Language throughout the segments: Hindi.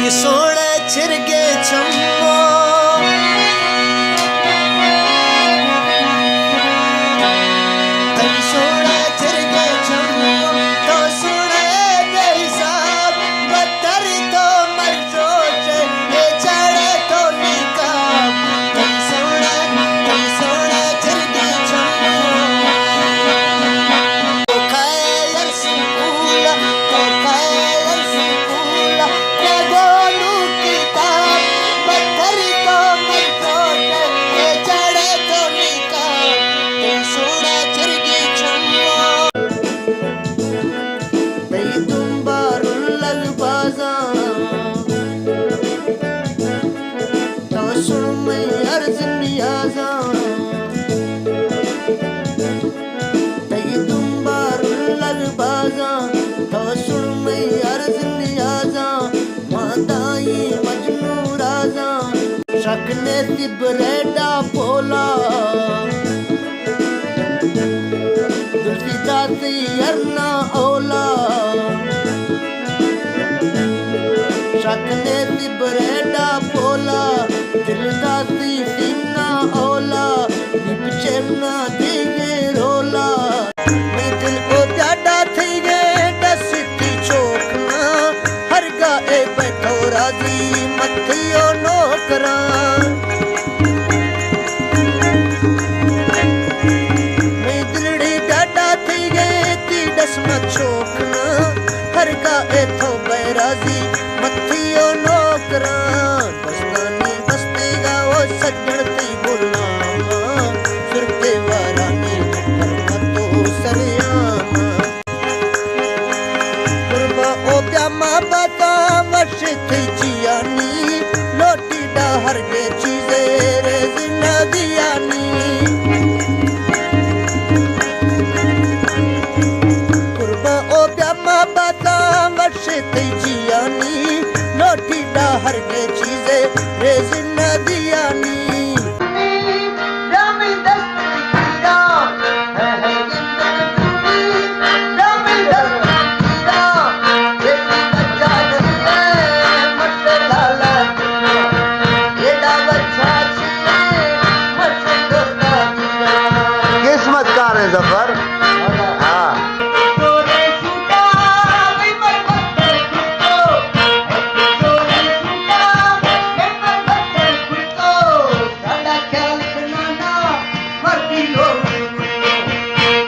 सोने छिरगे चम्मो सोने छिरगे चम्मो तो सुने बेहिसाब बदतर तो मर सोचे ये चढ़े तो निकाब सोने छिरगे चम्मो तो खाए यार सुकूला तो खाए यार सुकूला शकने तिबरेडा पोला दुल्फी जाती यरना ओला शकने तिबरेडा पोला दिल जाती सीना ओला निपचना दिए रोला मैं दिल को प्यादा थी गए डसती चोकना हर गाए बैठो राजी मथियो नौकरा मैं दिलड़ी प्यादा थी गए ती डसमा चोकना हर गाए थो बैराजी मथियो नौकरा बस्तानी बस्ती गाओ सज्जन थी गुलामा सुरते वारानी तो सरियामा गुरबा ओ प्यामा बता मश थी जियानी लोटी डा हर गे चीज़े रे जिंदगियानी गुरबा ओ प्यामा बता मश थी जियानी लोटी डा हर गे चीज़े रे जिंदगियानी जफर हाँ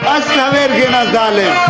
बस सवेर के ना जालिम